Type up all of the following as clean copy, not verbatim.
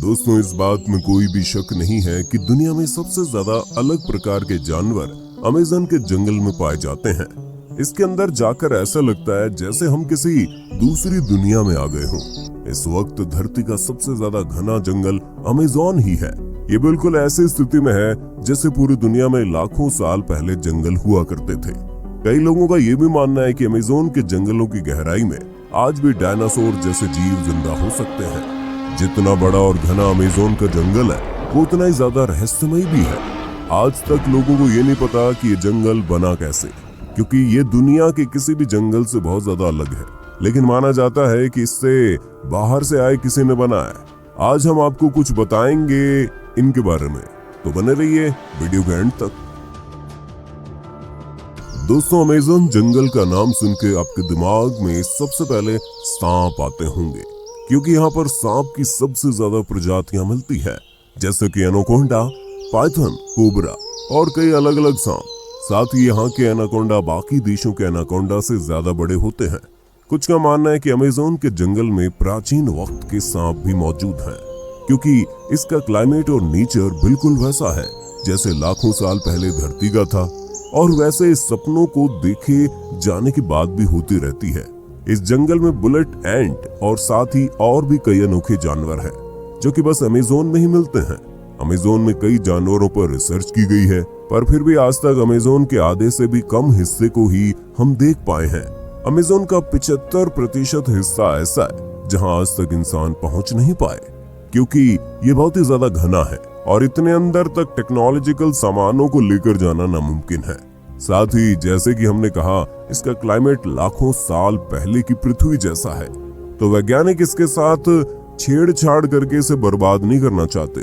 दोस्तों, इस बात में कोई भी शक नहीं है कि दुनिया में सबसे ज्यादा अलग प्रकार के जानवर अमेज़न के जंगल में पाए जाते हैं। इसके अंदर जाकर ऐसा लगता है जैसे हम किसी दूसरी दुनिया में आ गए हों। इस वक्त धरती का सबसे ज्यादा घना जंगल अमेज़न ही है। ये बिल्कुल ऐसी स्थिति में है जैसे पूरी दुनिया में लाखों साल पहले जंगल हुआ करते थे। कई लोगों का ये भी मानना है कि अमेज़न के जंगलों की गहराई में आज भी डायनासोर जैसे जीव जिंदा हो सकते हैं। जितना बड़ा और घना अमेज़न का जंगल है, वो उतना ही ज्यादा रहस्यमय भी है। आज तक लोगों को ये नहीं पता कि ये जंगल बना कैसे, क्योंकि ये दुनिया के किसी भी जंगल से बहुत ज्यादा अलग है। लेकिन माना जाता है कि इससे बाहर से आए किसी ने बनाया। आज हम आपको कुछ बताएंगे इनके बारे में, तो बने रहिए वीडियो के एंड तक। दोस्तों, अमेज़न जंगल का नाम सुन के आपके दिमाग में सबसे पहले सांप आते होंगे, क्योंकि यहाँ पर सांप की सबसे ज्यादा प्रजातियां मिलती है, जैसे कि एनाकोंडा, पाइथन, कोबरा और कई अलग अलग सांप। साथ ही यहाँ के एनाकोंडा बाकी देशों के एनाकोंडा से ज्यादा बड़े होते हैं। कुछ का मानना है कि अमेज़न के जंगल में प्राचीन वक्त के सांप भी मौजूद हैं, क्योंकि इसका क्लाइमेट और नेचर बिल्कुल वैसा है जैसे लाखों साल पहले धरती का था, और वैसे सपनों को देखे जाने की बात भी होती रहती है। इस जंगल में बुलेट एंट और साथ ही और भी कई अनोखे जानवर हैं, जो कि बस अमेज़न में ही मिलते हैं। अमेज़न में कई जानवरों पर रिसर्च की गई है, पर फिर भी आज तक अमेज़न के आधे से भी कम हिस्से को ही हम देख पाए हैं। अमेज़न का 75% हिस्सा ऐसा है जहां आज तक इंसान पहुंच नहीं पाए, क्योंकि ये बहुत ही ज्यादा घना है और इतने अंदर तक टेक्नोलॉजिकल सामानों को लेकर जाना नामुमकिन है। साथ ही जैसे कि हमने कहा, इसका क्लाइमेट लाखों साल पहले की पृथ्वी जैसा है, तो वैज्ञानिक इसके साथ छेड़छाड़ करके इसे बर्बाद नहीं करना चाहते।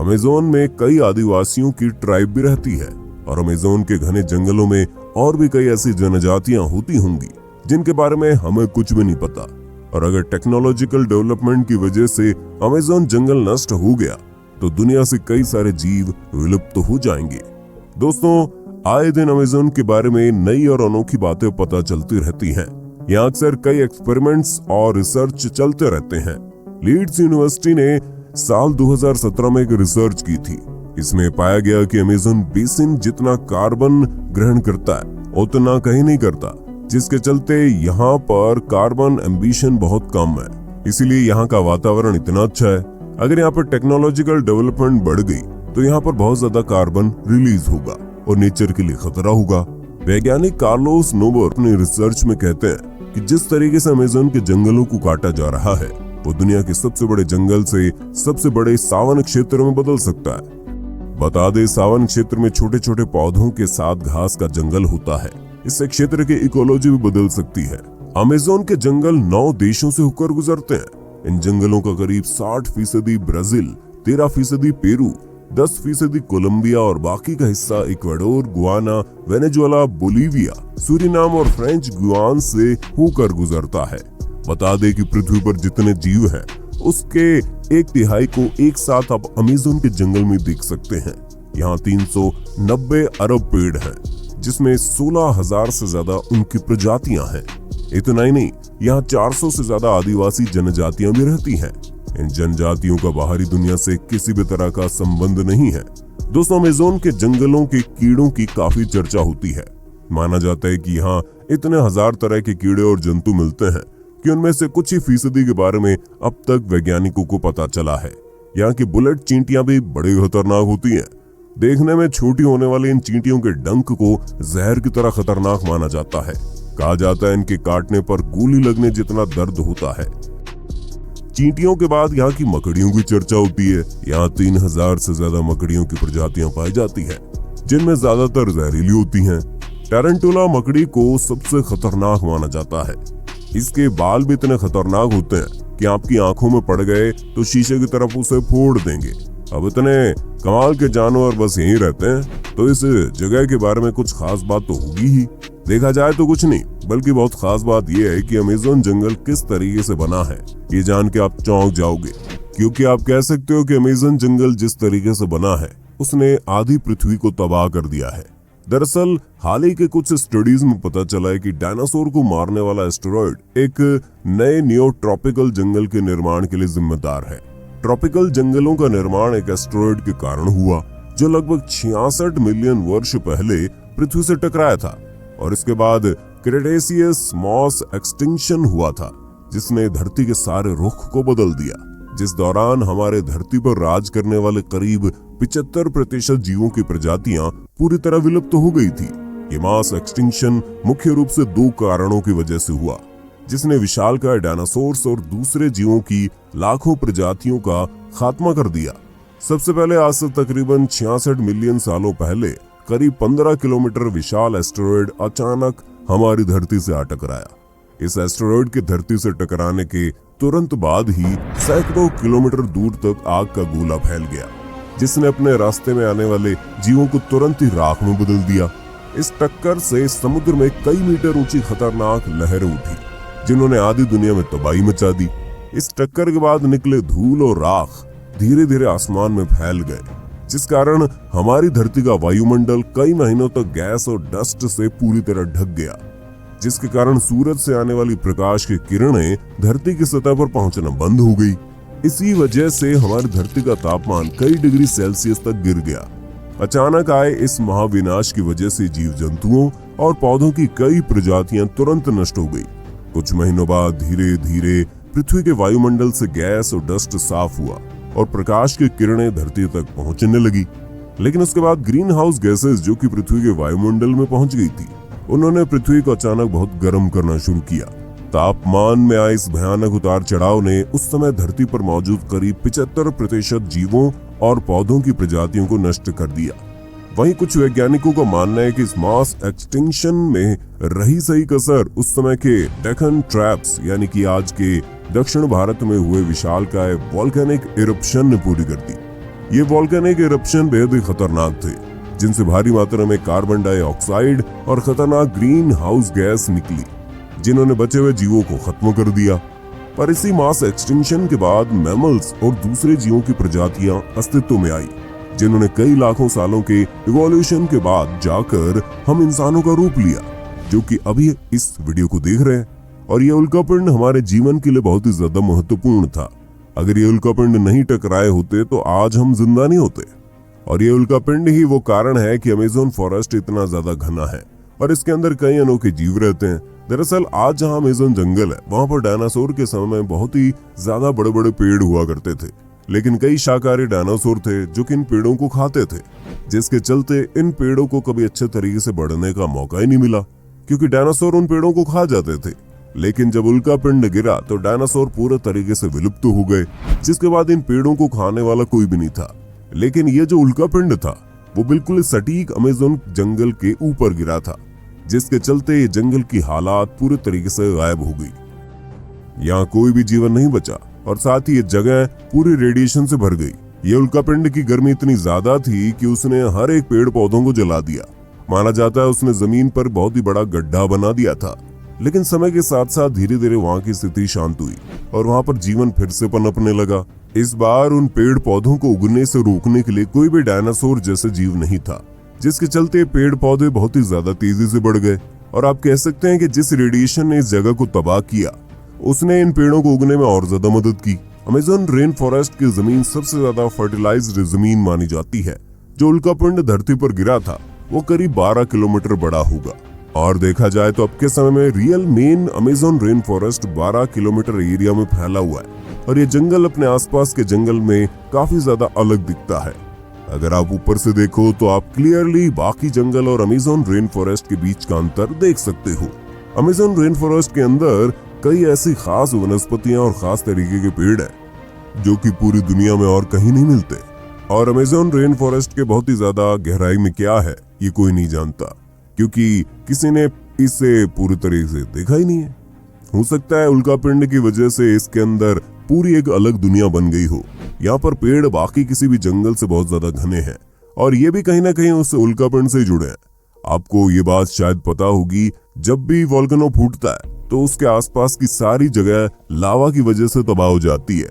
अमेज़न में कई आदिवासियों की ट्राइब भी रहती है, और अमेज़न के घने जंगलों में और भी कई ऐसी जनजातियां होती होंगी जिनके बारे में हमें कुछ भी नहीं पता। और अगर टेक्नोलॉजिकल डेवलपमेंट की वजह से अमेज़न जंगल नष्ट हो गया, तो दुनिया से कई सारे जीव विलुप्त हो जाएंगे। दोस्तों, आए दिन अमेज़न के बारे में नई और अनोखी बातें पता चलती रहती हैं। यहाँ अक्सर कई एक्सपेरिमेंट्स और रिसर्च चलते रहते हैं। लीड्स यूनिवर्सिटी ने साल 2017 में एक रिसर्च की थी। इसमें पाया गया कि अमेज़न बेसिन जितना कार्बन ग्रहण करता है, उतना कहीं नहीं करता, जिसके चलते यहाँ पर कार्बन एम्बिशन बहुत कम है। इसीलिए यहाँ का वातावरण इतना अच्छा है। अगर यहाँ पर टेक्नोलॉजिकल डेवलपमेंट बढ़ गई, तो यहाँ पर बहुत ज्यादा कार्बन रिलीज होगा और नेचर के लिए खतरा होगा। वैज्ञानिक कार्लोस नोबर अपनी रिसर्च में कहते हैं कि जिस तरीके से अमेज़न के जंगलों को काटा जा रहा है, वो दुनिया के सबसे बड़े जंगल से सबसे बड़े सावन क्षेत्र में बदल सकता है। बता दे, सावन क्षेत्र में छोटे छोटे पौधों के साथ घास का जंगल होता है। इससे क्षेत्र की इकोलॉजी भी बदल सकती है। अमेज़न के जंगल 9 देशों से होकर गुजरते हैं। इन जंगलों का करीब 60% ब्राजील, 13% पेरू, 10% कोलंबिया और बाकी का हिस्सा Ecuador, Guana, Venezuela, Bolivia, Suriname और फ्रेंच गुयाना से होकर गुजरता है। बता दे कि पृथ्वी पर जितने जीव हैं, उसके 1/3 को एक साथ आप अमेज़न के जंगल में देख सकते हैं। यहाँ 390 अरब पेड़ हैं, जिसमें 16,000 से ज्यादा उनकी प्रजातियां हैं। इतना ही नहीं, यहाँ 400 से ज्यादा आदिवासी जनजातियां भी रहती हैं। इन जनजातियों का बाहरी दुनिया से किसी भी तरह का संबंध नहीं है। दोस्तों, अमेज़न के जंगलों के कीड़ों की काफी चर्चा होती है। माना जाता है कि यहाँ इतने हजार तरह के कीड़े और जंतु मिलते हैं कि उनमें से कुछ ही फीसदी के बारे में अब तक वैज्ञानिकों को पता चला है। यहाँ की बुलेट चींटियां भी बड़ी खतरनाक होती हैं। देखने में छोटी होने वाली इन चींटियों के डंक को जहर की तरह खतरनाक माना जाता है। कहा जाता है इनके काटने पर गोली लगने जितना दर्द होता है। चींटियों के बाद यहाँ की मकड़ियों की चर्चा होती है। यहाँ 3000 से ज्यादा मकड़ियों की प्रजातियां पाई जाती हैं, जिनमें ज्यादातर जहरीली होती हैं। टैरेंटुला मकड़ी को सबसे खतरनाक माना जाता है। इसके बाल भी इतने खतरनाक होते हैं कि आपकी आंखों में पड़ गए तो शीशे की तरफ उसे फोड़ देंगे। अब इतने कमाल के जानवर बस यहीं रहते हैं, तो इस जगह के बारे में कुछ खास बात तो होगी ही। देखा जाए तो कुछ नहीं, बल्कि बहुत खास बात यह है कि अमेज़न जंगल किस तरीके से बना है। ये जान के आप चौंक जाओगे, क्योंकि आप कह सकते हो कि अमेज़न जंगल जिस तरीके से बना है, उसने आधी पृथ्वी को तबाह कर दिया है। दरअसल हाल ही के कुछ स्टडीज में पता चला है कि डायनासोर को मारने वाला एस्टेरॉयड एक नए नियोट्रॉपिकल जंगल के निर्माण के लिए जिम्मेदार है। ट्रॉपिकल जंगलों का निर्माण एक एस्टेरॉयड के कारण हुआ जो लगभग 66 मिलियन वर्ष पहले पृथ्वी से टकराया था। और इसके बाद क्रेटेशियस मॉस एक्सटिंक्शन हुआ था जिसने धरती के सारे रुख को बदल दिया, जिस दौरान हमारे धरती पर राज करने वाले करीब 75% जीवों की प्रजातियां पूरी तरह विलुप्त हो गई थी। ये मास एक्सटिंक्शन मुख्य रूप से 2 कारणों की वजह से हुआ जिसने विशालकाय डायनासोर्स और दूसरे जीवों की लाखों प्रजातियों का खात्मा कर दिया। सबसे पहले आज से तकरीबन 66 मिलियन सालों पहले करीब 15 किलोमीटर विशाल एस्टेरॉयड अचानक हमारी धरती से आ टकराया। इस एस्टेरॉयड के धरती से टकराने के तुरंत बाद ही सैकड़ों किलोमीटर दूर तक आग का गोला फैल गया जिसने अपने रास्ते में आने वाले जीवों को तुरंत ही राख में बदल दिया। इस टक्कर से समुद्र में कई मीटर ऊंची खतरनाक लहरें उठी जिन्होंने आधी दुनिया में तबाही मचा दी। इस टक्कर के बाद निकले धूल और राख धीरे धीरे आसमान में फैल गए जिस कारण हमारी धरती का वायुमंडल कई महीनों तक गैस और डस्ट से पूरी तरह ढक गया, जिसके कारण सूरज से आने वाली प्रकाश की किरणें धरती की सतह पर पहुंचना बंद हो गई। इसी वजह से हमारी धरती का तापमान कई डिग्री सेल्सियस तक गिर गया। अचानक आए इस महाविनाश की वजह से जीव जंतुओं और पौधों की कई प्रजातियां तुरंत नष्ट हो गई। कुछ महीनों बाद धीरे धीरे पृथ्वी के वायुमंडल से गैस और डस्ट साफ हुआ और प्रकाश की किरणें धरती तक पहुंचने लगी। लेकिन उसके बाद ग्रीन हाउस गैसेस जो कि पृथ्वी के वायुमंडल में पहुंच गई थी, उन्होंने पृथ्वी को अचानक बहुत गर्म करना शुरू किया। तापमान में आए इस भयानक उतार चढ़ाव ने उस समय धरती पर मौजूद करीब 75% जीवों और पौधों की प्रजातियों को नष्ट कर दिया। वहीं कुछ वैज्ञानिकों का मानना है कि इस मास एक्सटिंक्शन में रही सही कसर उस समय के डेक्कन ट्रैप्स यानी कि आज के दक्षिण भारत में हुए विशालकाय वोल्केनिक इरप्शन ने पूरी कर दी। ये वोल्केनिक इरप्शन बेहद ही खतरनाक थे जिनसे भारी मात्रा में कार्बन डाइऑक्साइड और खतरनाक ग्रीन हाउस गैस निकली जिन्होंने बचे हुए जीवों को खत्म कर दिया। पर इसी मास एक्सटिंक्शन के बाद मैमल्स और दूसरे जीवों की प्रजातियां अस्तित्व में आई जिन्होंने कई लाखों सालों के इवोल्यूशन के बाद जाकर हम इंसानों का रूप लिया जो कि अभी इस वीडियो को देख रहे हैं। और ये उल्कापिंड हमारे जीवन के लिए बहुत ही ज्यादा महत्वपूर्ण था। अगर ये उल्कापिंड नहीं टकराए होते तो आज हम जिंदा नहीं होते। और ये उल्कापिंड ही वो कारण है कि अमेज़न फॉरेस्ट इतना ज्यादा घना है और इसके अंदर कई अनोखे जीव रहते हैं। दरअसल आज जहाँ अमेज़न जंगल है वहां पर डायनासोर के समय में बहुत ही ज्यादा बड़े बड़े पेड़ हुआ करते थे, लेकिन कई शाकाहारी डायनासोर थे जो कि इन पेड़ों को खाते थे, जिसके चलते इन पेड़ों को कभी अच्छे तरीके से बढ़ने का मौका ही नहीं मिला क्योंकि डायनासोर उन पेड़ों को खा जाते थे। लेकिन जब उल्कापिंड गिरा तो डायनासोर पूरे तरीके से विलुप्त हो गए, जिसके बाद इन पेड़ों को खाने वाला कोई भी नहीं था। लेकिन ये जो उल्कापिंड था वो बिल्कुल सटीक अमेज़न जंगल के ऊपर गिरा था, जिसके चलते ये जंगल की हालात पूरे तरीके से गायब हो गई। यहाँ कोई भी जीवन नहीं बचा और साथ ही ये जगह पूरी रेडिएशन से भर गई। ये उल्कापिंड की गर्मी इतनी ज्यादा थी कि उसने हर एक पेड़ पौधों को जला दिया। माना जाता है उसने जमीन पर बहुत ही बड़ा गड्ढा बना दिया था। लेकिन समय के साथ साथ धीरे धीरे वहाँ की स्थिति शांत हुई और वहाँ पर जीवन फिर से पनपने लगा। इस बार उन पेड़ पौधों को उगने से रोकने के लिए कोई भी डायनासोर जैसे जीव नहीं था, जिसके चलते पेड़ पौधे बहुत ही ज्यादा तेजी से बढ़ गए। और आप कह सकते हैं कि जिस रेडिएशन ने इस जगह को तबाह किया उसने इन पेड़ों को उगने में और ज्यादा मदद की। अमेज़न रेन फॉरेस्ट की जमीन सबसे ज्यादा फर्टिलाइज्ड जमीन मानी जाती है। जो उल्कापिंड धरती पर गिरा था वो करीब 12 किलोमीटर बड़ा होगा। और देखा जाए तो अब के समय में real main Amazon rain forest 12 kilometre area में फैला हुआ है और ये जंगल अपने आसपास के जंगल में काफी ज्यादा अलग दिखता है। अगर आप ऊपर से देखो तो आप क्लियरली बाकी जंगल और अमेज़न रेन फॉरेस्ट के बीच का अंतर देख सकते हो। अमेज़न रेन फॉरेस्ट के अंदर कई ऐसी खास वनस्पतियां और खास तरीके के पेड़ हैं जो कि पूरी दुनिया में और कहीं नहीं मिलते। और अमेज़न रेन फॉरेस्ट के बहुत ही ज्यादा गहराई में क्या है ये कोई नहीं जानता, क्योंकि किसी ने इसे पूरी तरीके से देखा ही नहीं है। हो सकता है उल्कापिंड की वजह से इसके अंदर पूरी एक अलग दुनिया बन गई हो। यहाँ पर पेड़ बाकी किसी भी जंगल से बहुत ज्यादा घने हैं और ये भी कहीं ना कहीं उस उल्कापिंड से जुड़े हैं। आपको ये बात शायद पता होगी, जब भी वोल्केनो फूटता है तो उसके आसपास की सारी जगह लावा की वजह से तबाह हो जाती है,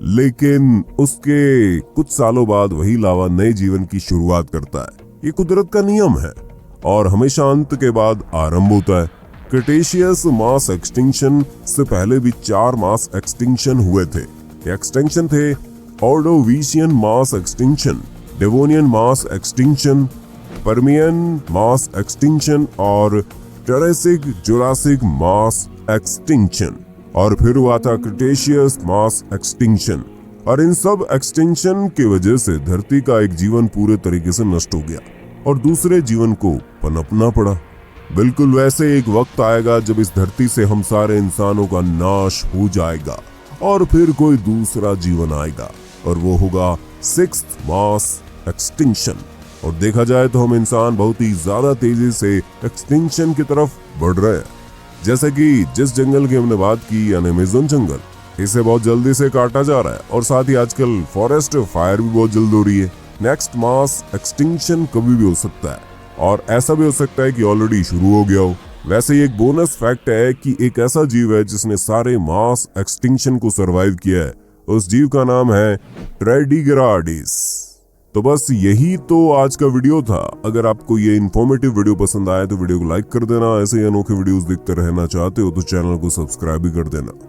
लेकिन उसके कुछ सालों बाद वही लावा नए जीवन की शुरुआत करता है। ये कुदरत का नियम है और हमेशा अंत के बाद आरंभ होता है। क्रेटेशियस मास एक्सटिंक्शन से पहले भी 4 मास एक्सटिंक्शन हुए थे। ये एक्सटिंक्शन थे Ordovician mass extinction, Devonian mass extinction, Permian mass extinction और टेरेसिक जुरासिक मास एक्सटिंक्शन। और फिर हुआ था क्रिटेशियस मास एक्सटिंक्शन। और इन सब एक्सटिंक्शन की वजह से धरती का एक जीवन पूरे तरीके से नष्ट हो गया और दूसरे जीवन को पनपना पड़ा। बिल्कुल वैसे एक वक्त आएगा जब इस धरती से हम सारे इंसानों का नाश हो जाएगा और फिर कोई दूसरा जीवन आएगा और वो होगा सिक्स्थ मास एक्सटिंक्शन। और देखा जाए तो हम इंसान बहुत ही ज्यादा तेजी से एक्सटिंक्शन की तरफ बढ़ रहे हैं। जैसे कि जिस जंगल की हमने बात की, यानी अमेज़न जंगल, इसे बहुत जल्दी से काटा जा रहा है और साथ ही आजकल फॉरेस्ट फायर भी बहुत जल्द हो रही है। नेक्स्ट मास एक्सटिंक्शन कभी भी हो सकता है और ऐसा भी हो सकता है कि ऑलरेडी शुरू हो गया हो। वैसे ही एक बोनस फैक्ट है कि एक ऐसा जीव है जिसने सारे मास एक्सटिंक्शन को सरवाइव किया है। उस जीव का नाम है ट्राइडिग्राडिस। तो बस यही तो आज का वीडियो था। अगर आपको ये इन्फॉर्मेटिव वीडियो पसंद आया तो वीडियो को लाइक कर देना। ऐसे ही अनोखे वीडियोस देखते रहना चाहते हो तो चैनल को सब्सक्राइब भी कर देना।